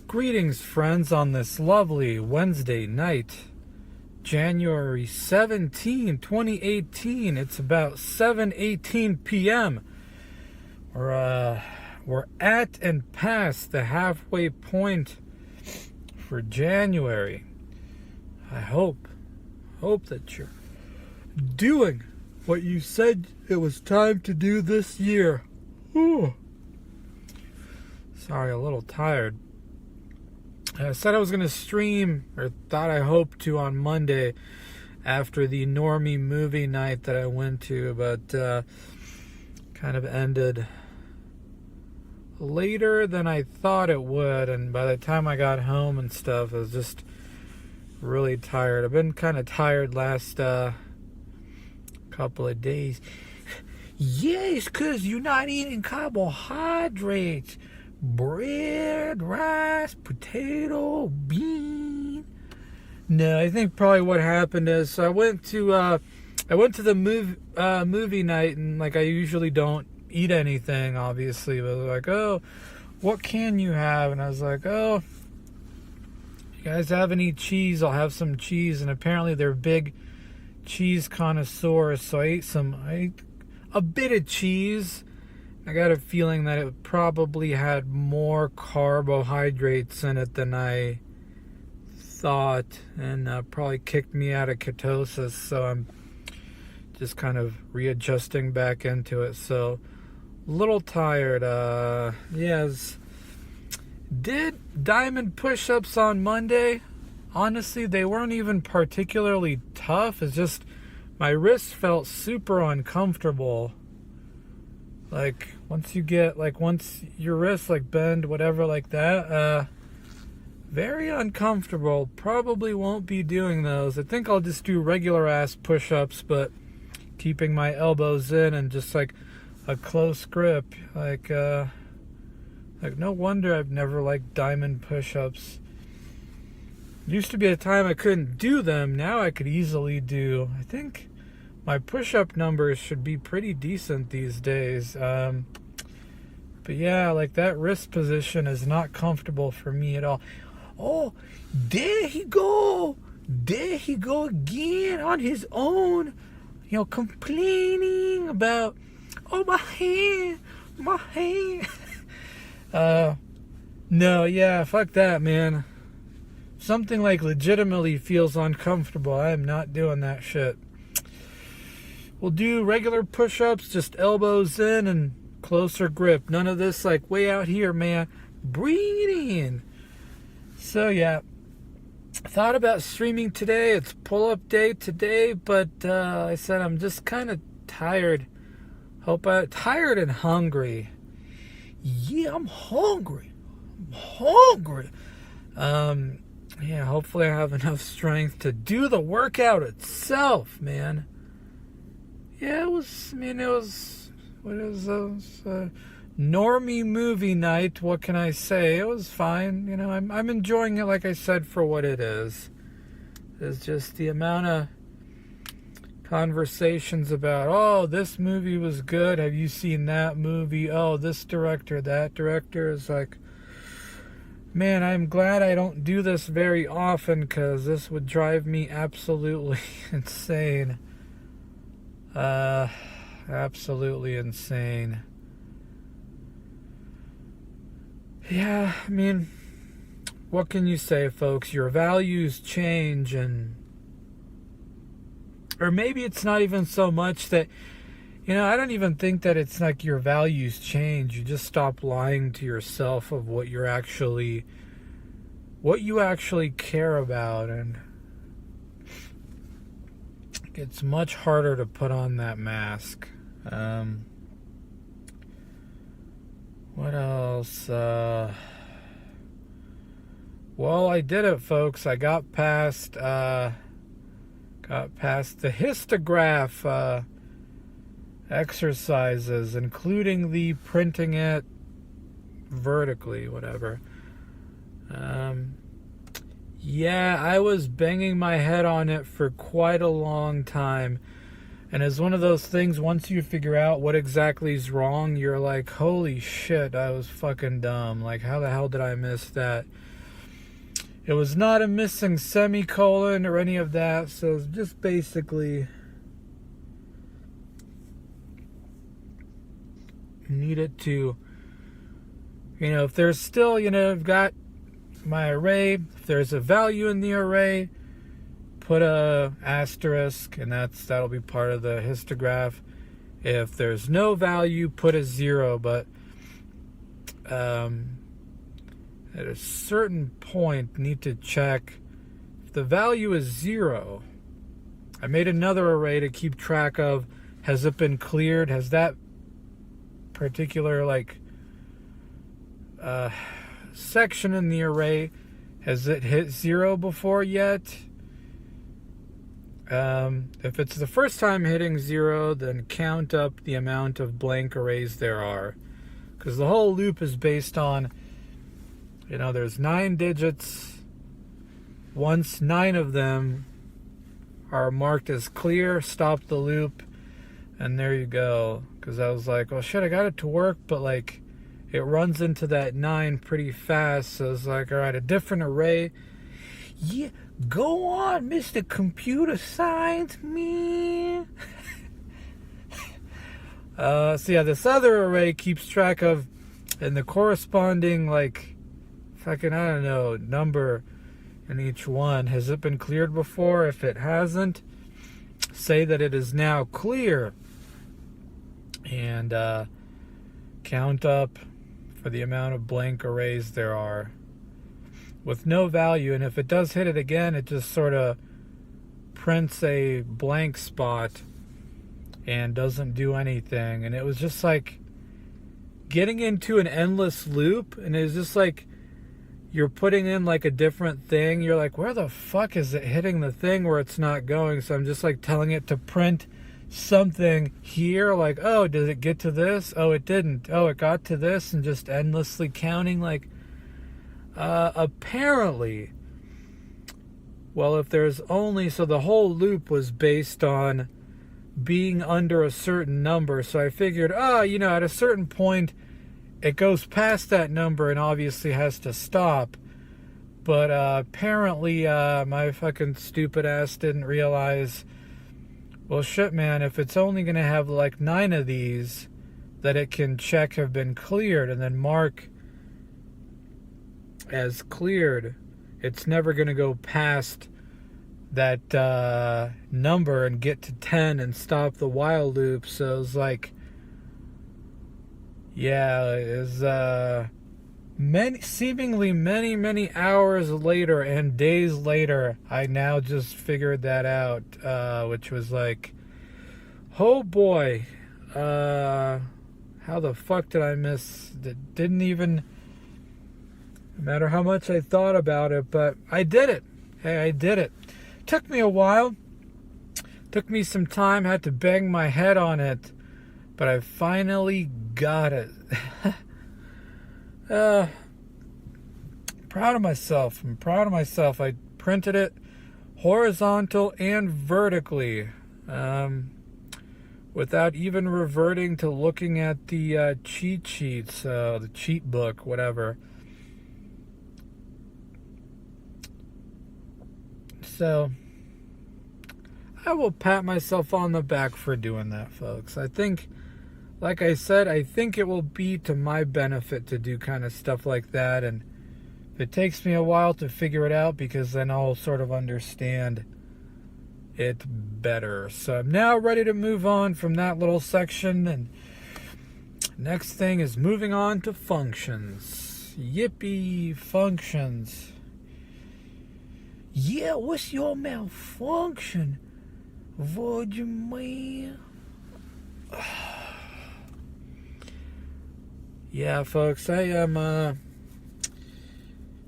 Greetings, friends, on this lovely Wednesday night, January 17, 2018. It's about 7:18 p.m. We're at and past the halfway point for January. I hope that you're doing what you said it was time to do this year. Ooh. Sorry, a little tired. I said I was going to stream, or thought I hoped to, on Monday after the normie movie night that I went to, but kind of ended later than I thought it would, and by the time I got home and stuff, I was just really tired. I've been kind of tired last couple of days. Yes, because you're not eating carbohydrates. Bread, rice, potato, bean. No, I think probably what happened is I went to the movie night, and like I usually don't eat anything, obviously, but they're like, oh, what can you have? And I was like, oh, you guys have any cheese? I'll have some cheese. And apparently they're big cheese connoisseurs, so I ate a bit of cheese. I got a feeling that it probably had more carbohydrates in it than I thought, and probably kicked me out of ketosis, so I'm just kind of readjusting back into it. So a little tired. Yes. Did diamond push-ups on Monday. Honestly, they weren't even particularly tough. It's just my wrist felt super uncomfortable. Like, once your wrists like bend, whatever, like that, very uncomfortable. Probably won't be doing those. I think I'll just do regular ass push-ups, but keeping my elbows in and just like a close grip. Like no wonder I've never liked diamond push-ups. Used to be a time I couldn't do them. Now I could easily do, I think my push-up numbers should be pretty decent these days. But yeah, like that wrist position is not comfortable for me at all. Oh, there he go. There he go again on his own. Complaining about, oh, my hand. No, yeah, fuck that, man. Something like legitimately feels uncomfortable, I am not doing that shit. We'll do regular push-ups, just elbows in and closer grip. None of this like way out here, man. Breathe in. So yeah, thought about streaming today. It's pull-up day today, but I said I'm just kind of tired. Tired and hungry. Yeah, I'm hungry. Yeah, hopefully I have enough strength to do the workout itself, man. Yeah, it was normie movie night. What can I say? It was fine. I'm enjoying it, like I said, for what it is. It's just the amount of conversations about, oh, this movie was good. Have you seen that movie? Oh, this director, that director. Is like, man, I'm glad I don't do this very often, because this would drive me absolutely insane. Absolutely insane. Yeah, I mean, what can you say, folks? Your values change, or maybe it's not even so much that, I don't even think that it's like your values change. You just stop lying to yourself of what you actually care about, and it's much harder to put on that mask. What else? Well, I did it, folks. I got past the histograph exercises, including the printing it vertically, whatever. Yeah, I was banging my head on it for quite a long time. And it's one of those things, once you figure out what exactly is wrong, you're like, holy shit, I was fucking dumb. Like, how the hell did I miss that? It was not a missing semicolon or any of that, so it's just basically needed to, if there's still, I've got my array, if there's a value in the array, put a asterisk, and that'll be part of the histograph. If there's no value, put a 0, but at a certain point, need to check if the value is 0. I made another array to keep track of, has it been cleared? Has that particular section in the array, has it hit 0 before yet? If it's the first time hitting 0, then count up the amount of blank arrays there are, because the whole loop is based on, there's 9 digits. Once 9 of them are marked as clear, stop the loop, and there you go. Because I was like, well, shit, I got it to work, but it runs into that 9 pretty fast. So it's like, all right, a different array. Yeah, go on, Mr. Computer Science, man. So yeah, this other array keeps track of, and the corresponding, fucking, I don't know, number in each one. Has it been cleared before? If it hasn't, say that it is now clear. And count up for the amount of blank arrays there are with no value. And if it does hit it again, it just sort of prints a blank spot and doesn't do anything. And it was just getting into an endless loop, and it's just you're putting in a different thing. You're like, where the fuck is it hitting the thing where it's not going? So I'm just telling it to print something here, oh, did it get to this? Oh, it didn't. Oh, it got to this, and just endlessly counting. Apparently, well, if there's only, so the whole loop was based on being under a certain number. So I figured, at a certain point, it goes past that number and obviously has to stop. But apparently, my fucking stupid ass didn't realize, well, shit, man, if it's only going to have 9 of these that it can check have been cleared and then mark as cleared, it's never going to go past that number and get to 10 and stop the while loop. So it's seemingly many hours later and days later, I now just figured that out, which was oh boy, how the fuck did I miss? It didn't even matter how much I thought about it, but I did it. Hey, I did it. Took me a while, took me some time, had to bang my head on it, but I finally got it. Proud of myself. I'm proud of myself. I printed it horizontal and vertically, without even reverting to looking at the cheat sheets, the cheat book, whatever. So I will pat myself on the back for doing that, folks. I think, like I said, I think it will be to my benefit to do kind of stuff like that. And it takes me a while to figure it out, because then I'll sort of understand it better. So I'm now ready to move on from that little section, and next thing is moving on to functions. Yippee, functions. Yeah, what's your malfunction, Virgin Man? Yeah, folks, I am, man,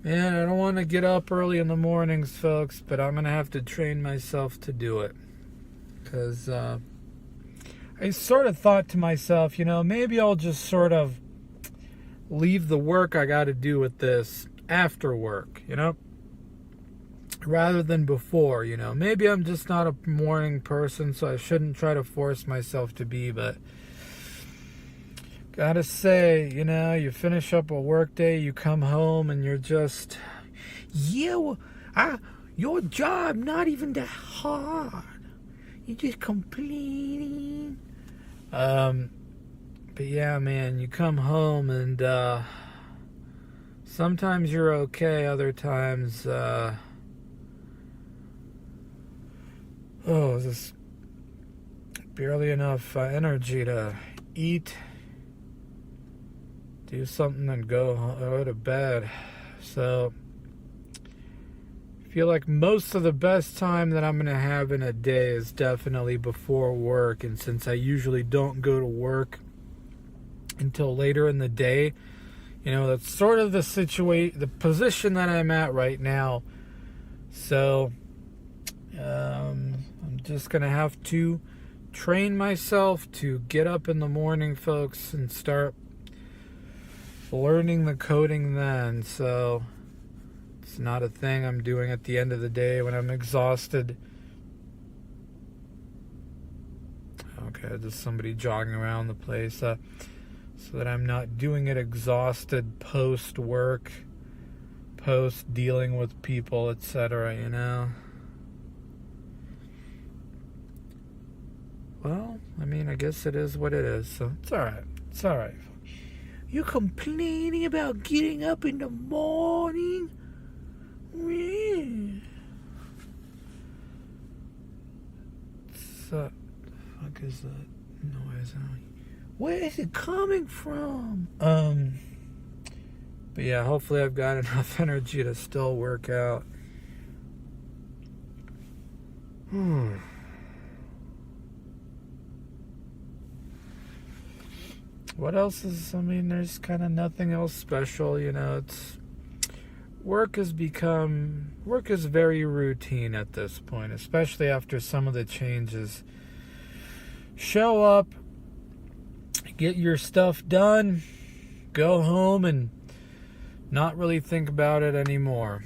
I don't want to get up early in the mornings, folks, but I'm going to have to train myself to do it. Because I sort of thought to myself, maybe I'll just sort of leave the work I got to do with this after work, rather than before, Maybe I'm just not a morning person, so I shouldn't try to force myself to be, but gotta say, you finish up a work day, you come home, and you're just, Yeah, well, your job not even that hard. You just complaining. But yeah, man, you come home and sometimes you're okay, other times just barely enough energy to eat, do something, and go to bed. So I feel like most of the best time that I'm going to have in a day is definitely before work. And since I usually don't go to work until later in the day, that's sort of the position that I'm at right now. So I'm just going to have to train myself to get up in the morning, folks, and start learning the coding then. So it's not a thing I'm doing at the end of the day when I'm exhausted. Okay, just somebody jogging around the place. So that I'm not doing it exhausted post-work, post-dealing with people, etc., Well, I mean, I guess it is what it is, so it's alright. It's alright. You're complaining about getting up in the morning? What the fuck is that noise? Where is it coming from? But yeah, hopefully I've got enough energy to still work out. What else is, there's kind of nothing else special, it's, work is very routine at this point, especially after some of the changes. Show up, get your stuff done, go home, and not really think about it anymore.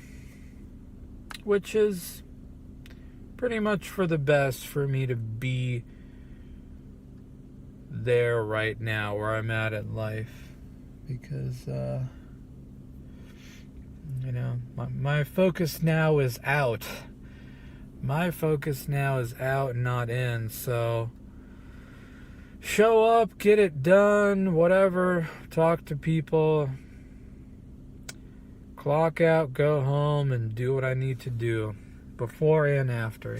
Which is pretty much for the best for me to be there right now where I'm at in life, because my focus now is out. My focus now is out, not in. So show up, get it done, whatever, talk to people, clock out, go home, and do what I need to do before and after,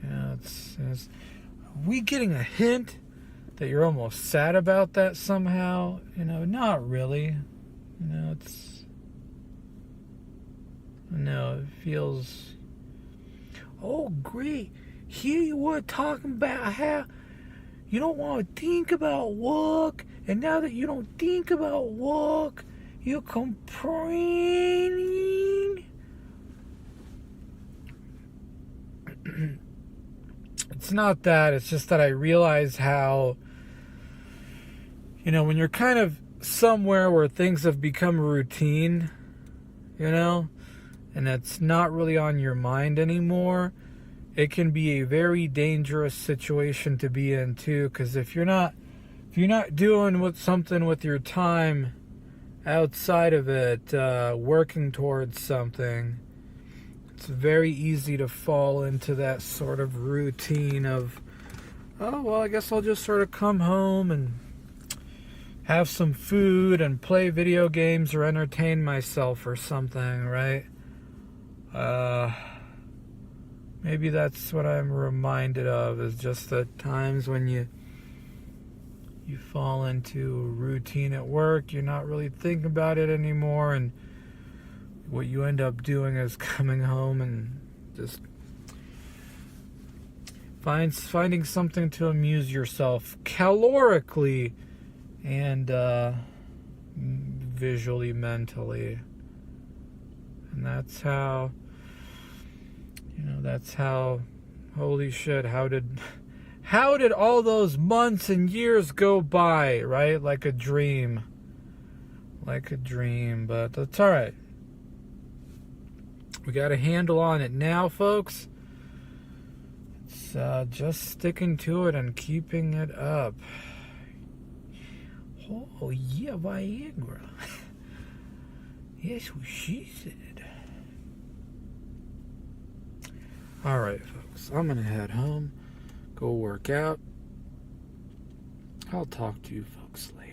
Are we getting a hint that you're almost sad about that somehow? Not really. It feels... Oh, great. Here you were talking about how you don't want to think about work, and now that you don't think about work, you're complaining. It's not that. It's just that I realize how, when you're kind of somewhere where things have become routine, and it's not really on your mind anymore, it can be a very dangerous situation to be in too. Because if you're not doing something with your time outside of it, working towards something, it's very easy to fall into that sort of routine of, oh, well, I guess I'll just sort of come home and have some food and play video games or entertain myself or something, right? Maybe that's what I'm reminded of, is just the times when you fall into a routine at work, you're not really thinking about it anymore, and what you end up doing is coming home and just finding something to amuse yourself calorically and visually, mentally. And that's how, holy shit, how did all those months and years go by, right? Like a dream, but that's all right. We got a handle on it now, folks. It's just sticking to it and keeping it up. Oh, yeah, Viagra. That's what she said. Alright, folks. I'm going to head home, go work out. I'll talk to you folks later.